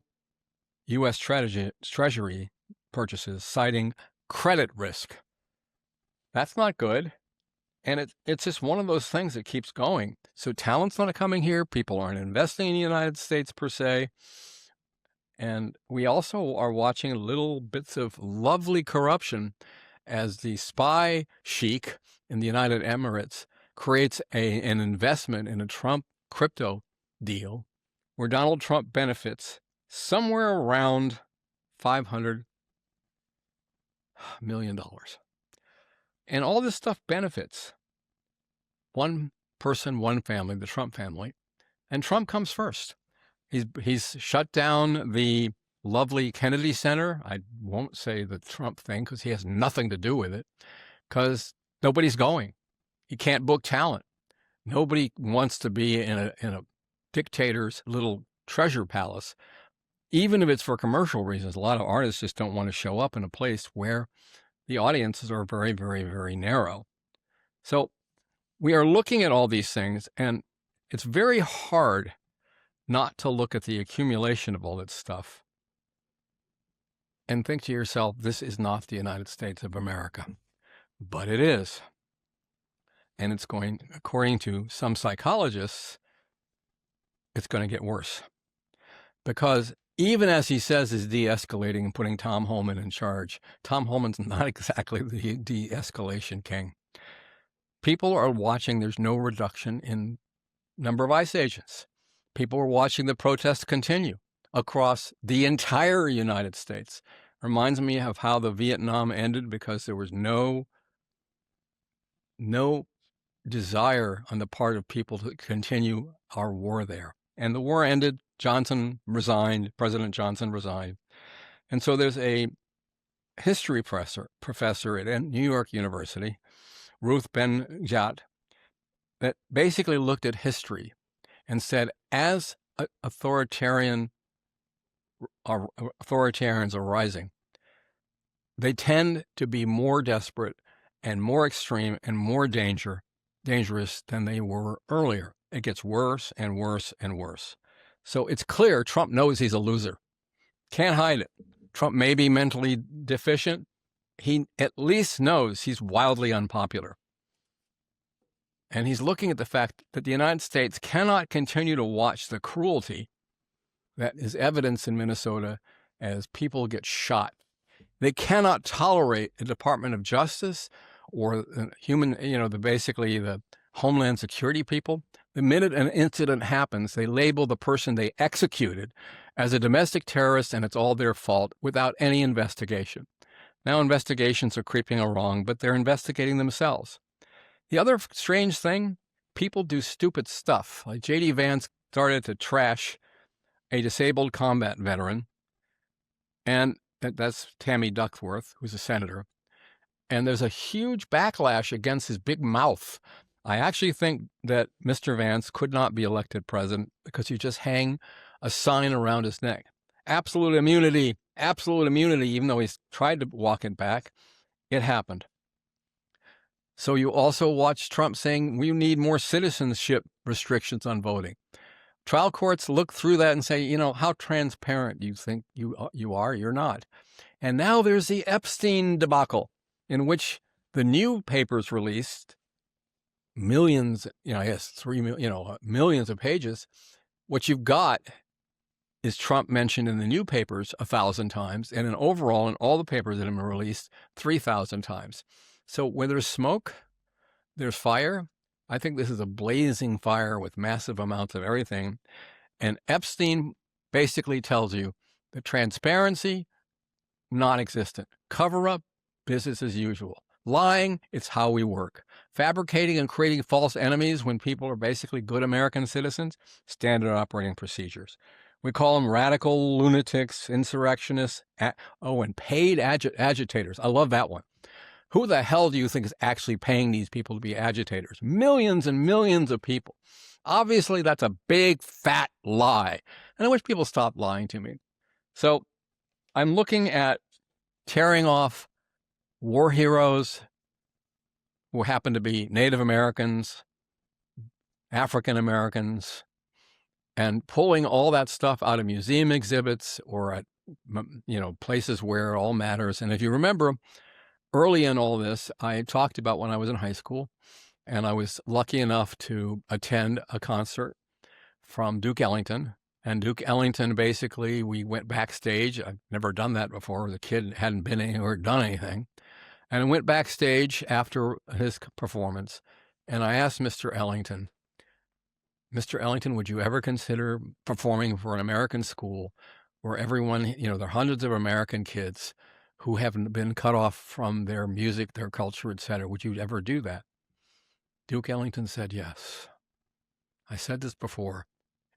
U.S. Treasury purchases, citing credit risk. That's not good. And it's just one of those things that keeps going. So talent's not coming here. People aren't investing in the United States per se. And we also are watching little bits of lovely corruption as the spy sheik in the United Emirates creates an investment in a Trump crypto deal where Donald Trump benefits somewhere around $500 million. And all this stuff benefits one person, one family, the Trump family, and Trump comes first. He's shut down the lovely Kennedy Center. I won't say the Trump thing because he has nothing to do with it because nobody's going. He can't book talent. Nobody wants to be in a dictator's little treasure palace, even if it's for commercial reasons. A lot of artists just don't want to show up in a place where the audiences are very, very, very narrow. So we are looking at all these things, and it's very hard not to look at the accumulation of all that stuff and think to yourself, this is not the United States of America. But it is. And it's going, according to some psychologists, it's going to get worse. Because even as he says is de-escalating and putting Tom Homan in charge, Tom Homan's not exactly the de-escalation king. People are watching. There's no reduction in number of ICE agents. People are watching the protests continue across the entire United States. Reminds me of how the Vietnam ended because there was no desire on the part of people to continue our war there. And the war ended. Johnson resigned. President Johnson resigned. And so there's a history professor at New York University, Ruth Ben-Jat, that basically looked at history and said, as authoritarians are rising, they tend to be more desperate and more extreme and more dangerous than they were earlier. It gets worse and worse and worse. So it's clear Trump knows he's a loser. Can't hide it. Trump may be mentally deficient. He at least knows he's wildly unpopular. And he's looking at the fact that the United States cannot continue to watch the cruelty that is evidenced in Minnesota as people get shot. They cannot tolerate the Department of Justice or basically the Homeland Security people. The minute an incident happens, they label the person they executed as a domestic terrorist, and it's all their fault without any investigation. Now investigations are creeping along, but they're investigating themselves. The other strange thing, people do stupid stuff. Like J.D. Vance started to trash a disabled combat veteran, and that's Tammy Duckworth, who's a senator. And there's a huge backlash against his big mouth. I actually think that Mr. Vance could not be elected president because you just hang a sign around his neck. Absolute immunity, even though he's tried to walk it back. It happened. So you also watch Trump saying we need more citizenship restrictions on voting. Trial courts look through that and say, how transparent do you think you are? You're not. And now there's the Epstein debacle, in which the new papers released millions, millions of pages. What you've got is Trump mentioned in the new papers 1,000 times, and in overall in all the papers that have been released 3,000 times. So where there's smoke, there's fire. I think this is a blazing fire with massive amounts of everything. And Epstein basically tells you that transparency, non-existent. Cover-up, business as usual. Lying, it's how we work. Fabricating and creating false enemies when people are basically good American citizens, standard operating procedures. We call them radical lunatics, insurrectionists, and paid agitators. I love that one. Who the hell do you think is actually paying these people to be agitators? Millions and millions of people. Obviously, that's a big, fat lie. And I wish people stopped lying to me. So I'm looking at tearing off war heroes who happen to be Native Americans, African Americans, and pulling all that stuff out of museum exhibits or at places where it all matters. And if you remember, early in all this, I talked about when I was in high school, and I was lucky enough to attend a concert from Duke Ellington. And Duke Ellington, basically, we went backstage. I've never done that before. The kid hadn't been anywhere or done anything. And I went backstage after his performance, and I asked Mr. Ellington, would you ever consider performing for an American school where everyone, there are hundreds of American kids who haven't been cut off from their music, their culture, etc. Would you ever do that? Duke Ellington said yes. I said this before.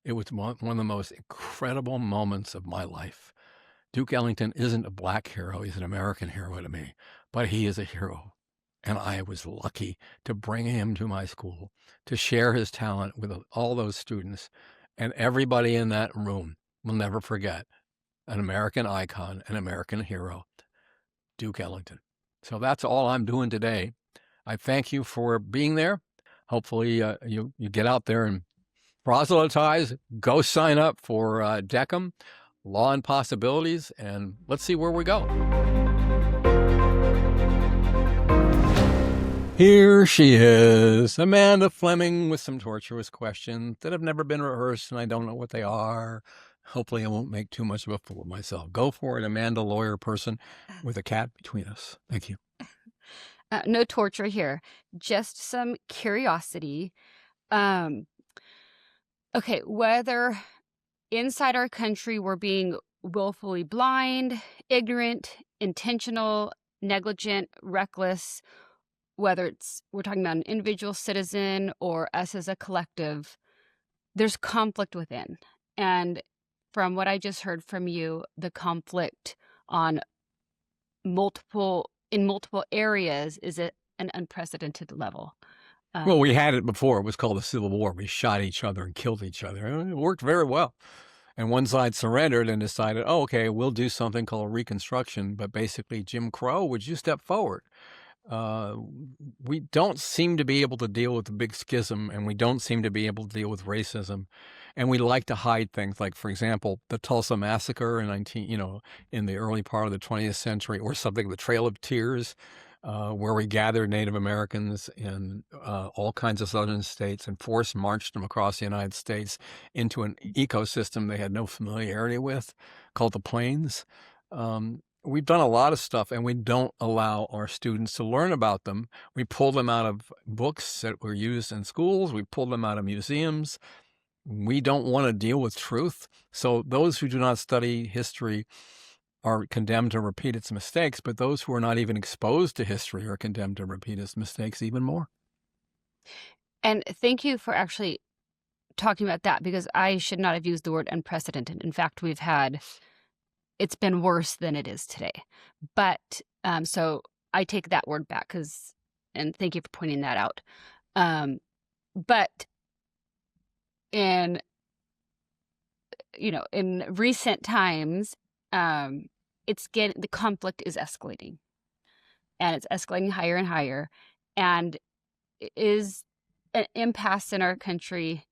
It was one of the most incredible moments of my life. Duke Ellington isn't a black hero. He's an American hero to me, but he is a hero. And I was lucky to bring him to my school, to share his talent with all those students. And everybody in that room will never forget an American icon, an American hero, Duke Ellington. So that's all I'm doing today. I thank you for being there. Hopefully you get out there and proselytize, go sign up for Dekom, Law and Possibilities, and let's see where we go. Here she is, Amanda Fleming, with some torturous questions that have never been rehearsed, and I don't know what they are. Hopefully I won't make too much of a fool of myself. Go for it, Amanda, lawyer person with a cat between us. Thank you. No torture here, just some curiosity. Okay, whether inside our country we're being willfully blind, ignorant, intentional, negligent, reckless, whether we're talking about an individual citizen or us as a collective, there's conflict within. And from what I just heard from you, the conflict in multiple areas is at an unprecedented level. Well, we had it before. It was called the Civil War. We shot each other and killed each other. It worked very well. And one side surrendered and decided, okay, we'll do something called Reconstruction. But basically, Jim Crow, would you step forward? We don't seem to be able to deal with the big schism, and we don't seem to be able to deal with racism. And we like to hide things, like, for example, the Tulsa Massacre in the early part of the 20th century, or something, the Trail of Tears, where we gathered Native Americans in all kinds of southern states and force marched them across the United States into an ecosystem they had no familiarity with, called the Plains. We've done a lot of stuff, and we don't allow our students to learn about them. We pull them out of books that were used in schools. We pull them out of museums. we don't want to deal with truth. So those who do not study history are condemned to repeat its mistakes, but those who are not even exposed to history are condemned to repeat its mistakes even more. And thank you for actually talking about that, because I should not have used the word unprecedented. In fact, it's been worse than it is today. But so I take that word back, and thank you for pointing that out. But in recent times, the conflict is escalating, and it's escalating higher and higher, and is an impasse in our country.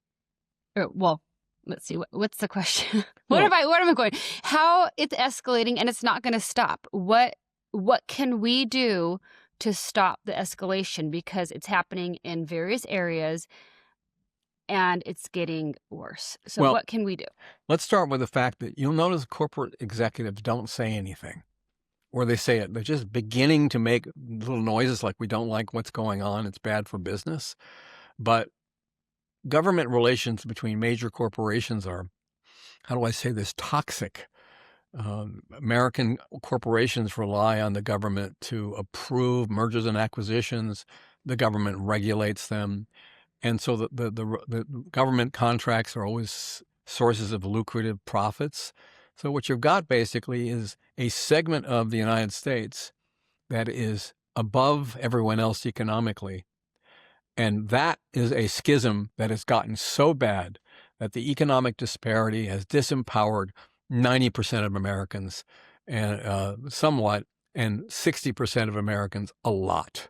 Well, let's see. What's the question? What am I going? How it's escalating and it's not going to stop. What can we do to stop the escalation? Because it's happening in various areas and it's getting worse. So what can we do? Let's start with the fact that you'll notice corporate executives don't say anything, or they say it. They're just beginning to make little noises like, we don't like what's going on. It's bad for business. But government relations between major corporations are, how do I say this, toxic. American corporations rely on the government to approve mergers and acquisitions. The government regulates them. And so the government contracts are always sources of lucrative profits. So what you've got basically is a segment of the United States that is above everyone else economically. And that is a schism that has gotten so bad that the economic disparity has disempowered 90% of Americans, and somewhat, and 60% of Americans a lot.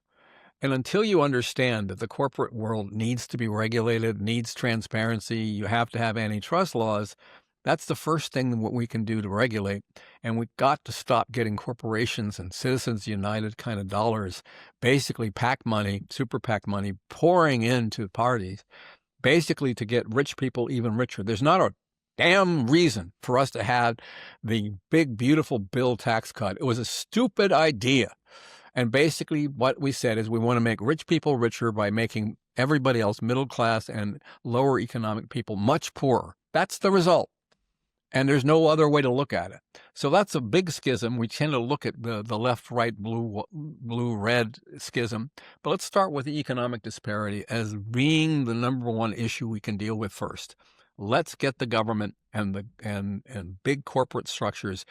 And until you understand that the corporate world needs to be regulated, needs transparency, you have to have antitrust laws, that's the first thing what we can do to regulate. And we've got to stop getting corporations and Citizens United kind of dollars, basically PAC money, super PAC money, pouring into parties, basically to get rich people even richer. There's not a damn reason for us to have the big, beautiful bill tax cut. It was a stupid idea. And basically what we said is we want to make rich people richer by making everybody else, middle class and lower economic people, much poorer. That's the result. And there's no other way to look at it. So that's a big schism. We tend to look at the left, right, blue, red schism. But let's start with the economic disparity as being the number one issue we can deal with first. Let's get the government and big corporate structures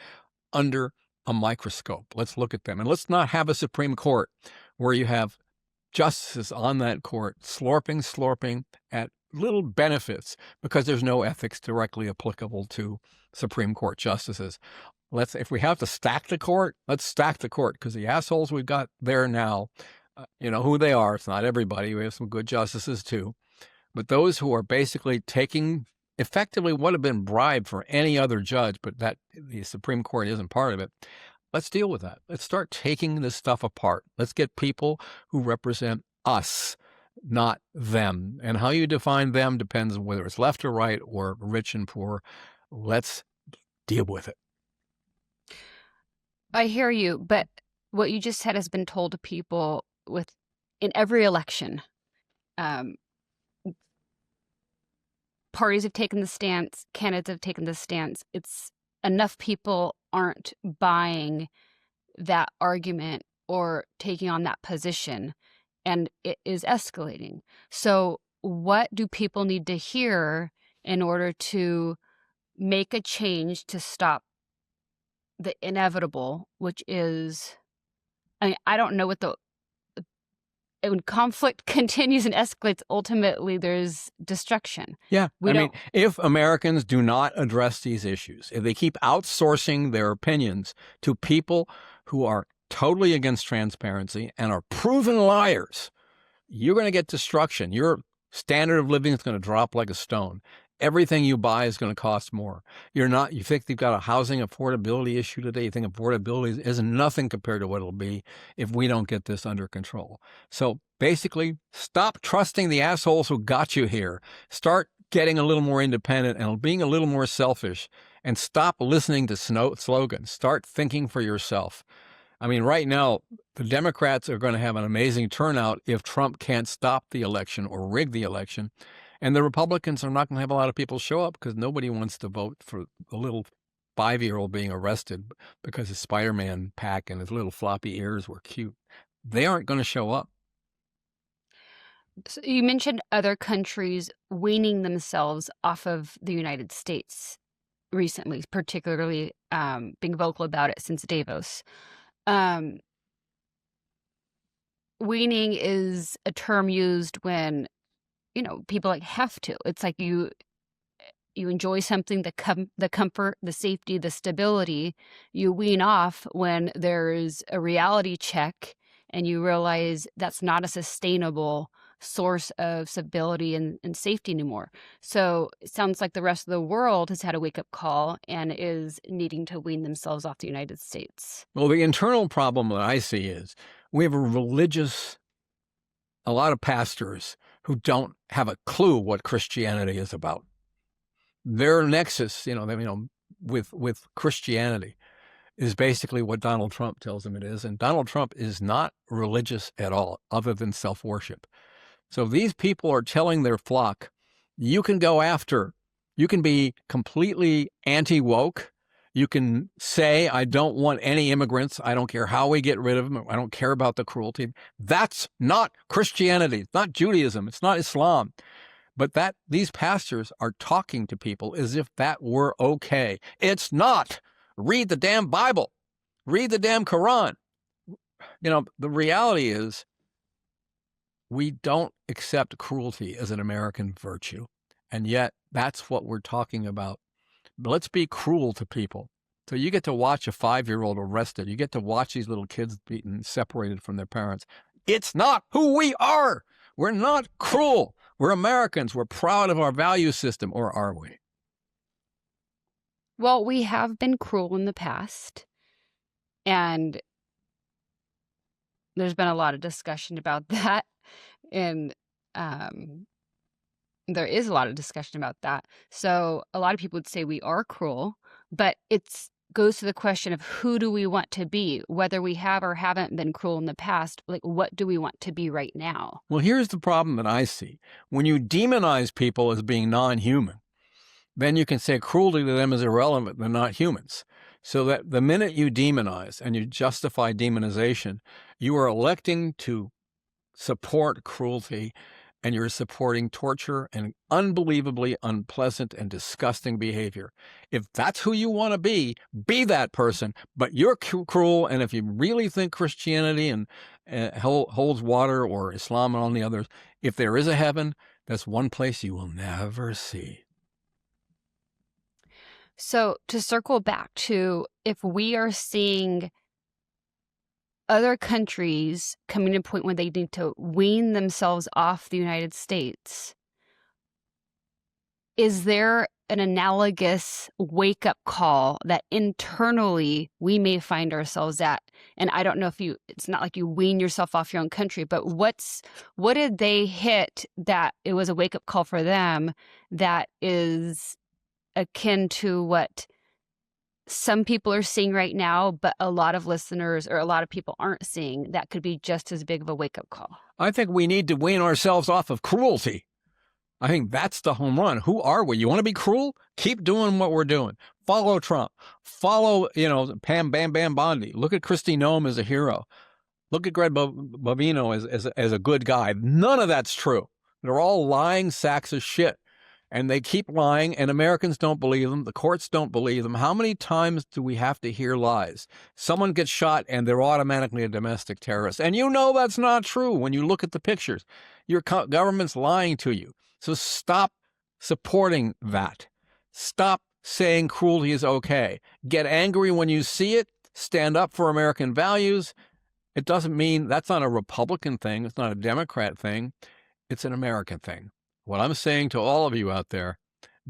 under a microscope. Let's look at them. And let's not have a Supreme Court where you have justices on that court slurping at little benefits because there's no ethics directly applicable to Supreme Court justices. If we have to stack the court, let's stack the court, because the assholes we've got there now, you know who they are. It's not everybody. We have some good justices too. But those who are basically taking effectively what have been bribed for any other judge, but that the Supreme Court isn't part of it. Let's deal with that. Let's start taking this stuff apart. Let's get people who represent us, not them. And how you define them depends on whether it's left or right or rich and poor. Let's deal with it. I hear you, but what you just said has been told to people in every election. Parties have taken the stance, candidates have taken the stance. It's enough people aren't buying that argument or taking on that position, and it is escalating. So what do people need to hear in order to make a change to stop the inevitable, which is, I don't know when conflict continues and escalates, ultimately there's destruction. Yeah. If Americans do not address these issues, if they keep outsourcing their opinions to people who are totally against transparency and are proven liars, you're going to get destruction. Your standard of living is going to drop like a stone. Everything you buy is going to cost more. You think you've got a housing affordability issue today. You think affordability is nothing compared to what it'll be if we don't get this under control. So basically, stop trusting the assholes who got you here. Start getting a little more independent and being a little more selfish, and stop listening to slogans. Start thinking for yourself. Right now, the Democrats are going to have an amazing turnout if Trump can't stop the election or rig the election. And the Republicans are not going to have a lot of people show up because nobody wants to vote for a little 5-year-old being arrested because his Spider-Man pack and his little floppy ears were cute. They aren't going to show up. So you mentioned other countries weaning themselves off of the United States recently, particularly being vocal about it since Davos. Weaning is a term used when, people have to. It's like you enjoy something, the comfort, the safety, the stability. You wean off when there's a reality check and you realize that's not a sustainable source of stability and safety anymore. So it sounds like the rest of the world has had a wake-up call and is needing to wean themselves off the United States. Well, the internal problem that I see is we have a lot of pastors who don't have a clue what Christianity is about. Their nexus, with Christianity is basically what Donald Trump tells them it is. And Donald Trump is not religious at all, other than self-worship. So these people are telling their flock, you can be completely anti-woke. You can say, I don't want any immigrants. I don't care how we get rid of them. I don't care about the cruelty. That's not Christianity. It's not Judaism. It's not Islam. But these pastors are talking to people as if that were okay. It's not. Read the damn Bible. Read the damn Quran. The reality is we don't accept cruelty as an American virtue. And yet that's what we're talking about. But let's be cruel to people. So you get to watch a 5-year-old arrested. You get to watch these little kids beaten, separated from their parents. It's not who we are. We're not cruel. We're Americans. We're proud of our value system, or are we? Well, we have been cruel in the past, and there's been a lot of discussion about that, and there is a lot of discussion about that. So a lot of people would say we are cruel, but it goes to the question of who do we want to be, whether we have or haven't been cruel in the past. Like, what do we want to be right now? Well, here's the problem that I see. When you demonize people as being non-human, then you can say cruelty to them is irrelevant. They're not humans. So that the minute you demonize and you justify demonization, you are electing to support cruelty, and you're supporting torture and unbelievably unpleasant and disgusting behavior. If that's who you want to be that person, but you're cruel. And if you really think Christianity and holds water, or Islam and all the others, if there is a heaven, that's one place you will never see. So to circle back to, if we are seeing other countries coming to a point where they need to wean themselves off the United States, is there an analogous wake-up call that internally we may find ourselves at? And I don't know if it's not like you wean yourself off your own country, but what did they hit that it was a wake-up call for them that is akin to what some people are seeing right now, but a lot of listeners or a lot of people aren't seeing, that could be just as big of a wake-up call? I think we need to wean ourselves off of cruelty. I think that's the home run. Who are we? You want to be cruel? Keep doing what we're doing. Follow Trump. Follow, Pam Bam Bam Bondi. Look at Kristi Noem as a hero. Look at Greg Bovino as a good guy. None of that's true. They're all lying sacks of shit. And they keep lying, and Americans don't believe them. The courts don't believe them. How many times do we have to hear lies? Someone gets shot, and they're automatically a domestic terrorist. And that's not true when you look at the pictures. Your government's lying to you. So stop supporting that. Stop saying cruelty is okay. Get angry when you see it. Stand up for American values. It doesn't mean that's not a Republican thing. It's not a Democrat thing. It's an American thing. What I'm saying to all of you out there,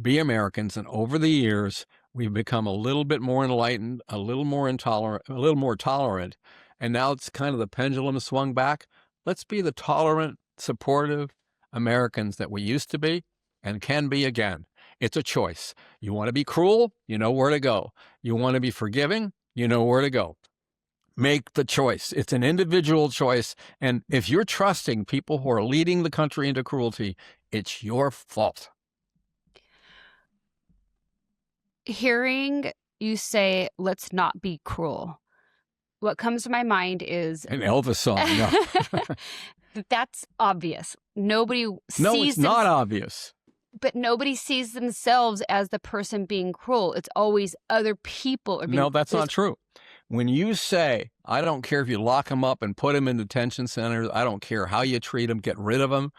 be Americans. And over the years, we've become a little bit more enlightened, a little more intolerant, a little more tolerant. And now it's kind of the pendulum swung back. Let's be the tolerant, supportive Americans that we used to be and can be again. It's a choice. You want to be cruel? You know where to go. You want to be forgiving? You know where to go. Make the choice. It's an individual choice. And if you're trusting people who are leading the country into cruelty, it's your fault. Hearing you say, let's not be cruel, what comes to my mind is An Elvis song. No, that's obvious. Nobody sees no, it's not obvious. But nobody sees themselves as the person being cruel. It's always other people are being. No, that's not true. When you say, I don't care if you lock them up and put them in detention centers, I don't care how you treat them, get rid of them,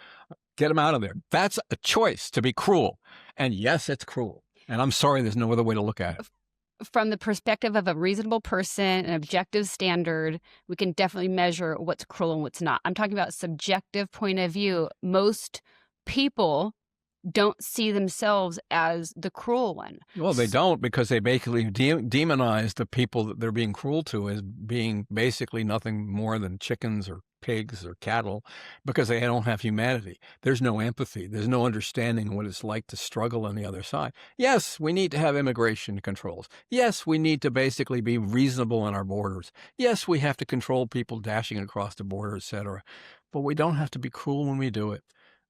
get them out of there. That's a choice to be cruel. And yes, it's cruel. And I'm sorry, there's no other way to look at it. From the perspective of a reasonable person, an objective standard, we can definitely measure what's cruel and what's not. I'm talking about subjective point of view. Most people don't see themselves as the cruel one. Well, they don't, because they basically demonize the people that they're being cruel to as being basically nothing more than chickens or pigs or cattle, because they don't have humanity. There's no empathy. There's no understanding what it's like to struggle on the other side. Yes, we need to have immigration controls. Yes, we need to basically be reasonable on our borders. Yes, we have to control people dashing across the border, etc. But we don't have to be cruel when we do it.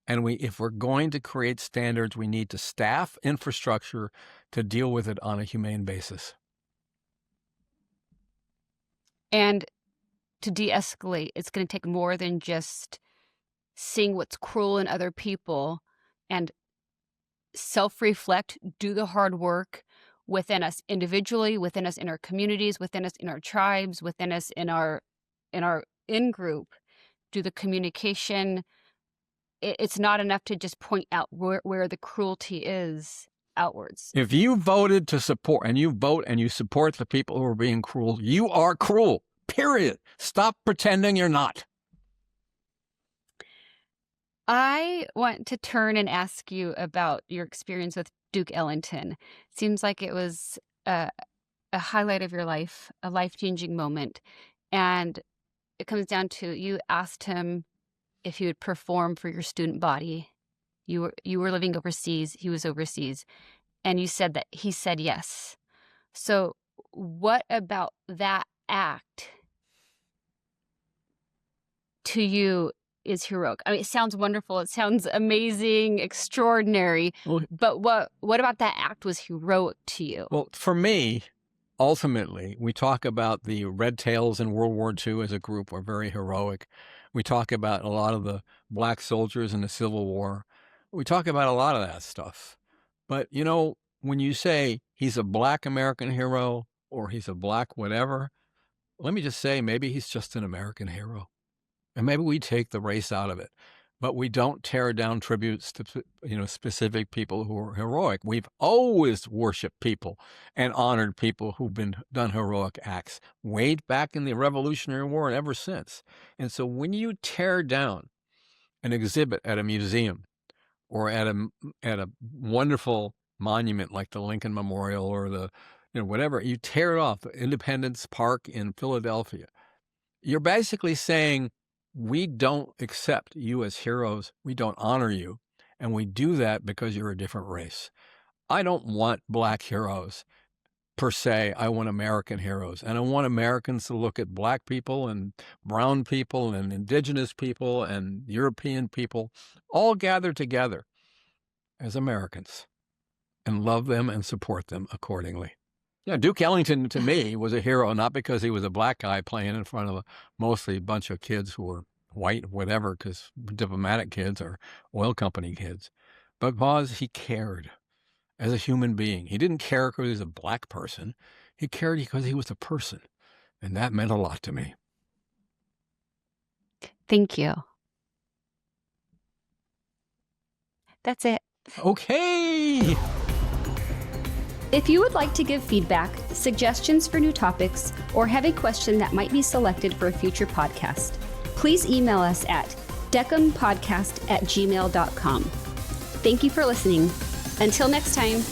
And if we're going to create standards, we need to staff infrastructure to deal with it on a humane basis. And to de-escalate, it's going to take more than just seeing what's cruel in other people and self-reflect, do the hard work within us individually, within us in our communities, within us in our tribes, within us in our in-group, do the communication. It's not enough to just point out where the cruelty is outwards. If you voted to support, and you vote and you support the people who are being cruel, you are cruel, period. Stop pretending you're not. I want to turn and ask you about your experience with Duke Ellington. Seems like it was a highlight of your life, a life-changing moment. And it comes down to, you asked him if he would perform for your student body. You were living overseas, he was overseas, and you said that he said yes. So what about that act to you is heroic? I mean, it sounds wonderful, it sounds amazing, extraordinary, but what about that act was heroic to you? Well, for me, ultimately, we talk about the Red Tails in World War II as a group were very heroic. We talk about a lot of the black soldiers in the Civil War. We talk about a lot of that stuff. But, you know, when you say he's a black American hero or he's a black whatever, let me just say maybe he's just an American hero. And maybe we take the race out of it. But we don't tear down tributes to, specific people who are heroic. We've always worshiped people and honored people who've done heroic acts, way back in the Revolutionary War and ever since. And so when you tear down an exhibit at a museum or at a wonderful monument like the Lincoln Memorial or the whatever, you tear it off, Independence Park in Philadelphia, you're basically saying, we don't accept you as heroes. We don't honor you. And we do that because you're a different race. I don't want black heroes per se. I want American heroes. And I want Americans to look at black people and brown people and indigenous people and European people all gathered together as Americans and love them and support them accordingly. Yeah, Duke Ellington, to me, was a hero, not because he was a black guy playing in front of mostly a bunch of kids who were white, whatever, because diplomatic kids or oil company kids, but because he cared as a human being. He didn't care because he was a black person. He cared because he was a person, and that meant a lot to me. Thank you. That's it. Okay. If you would like to give feedback, suggestions for new topics, or have a question that might be selected for a future podcast, please email us at dekompodcast@gmail.com. Thank you for listening. Until next time.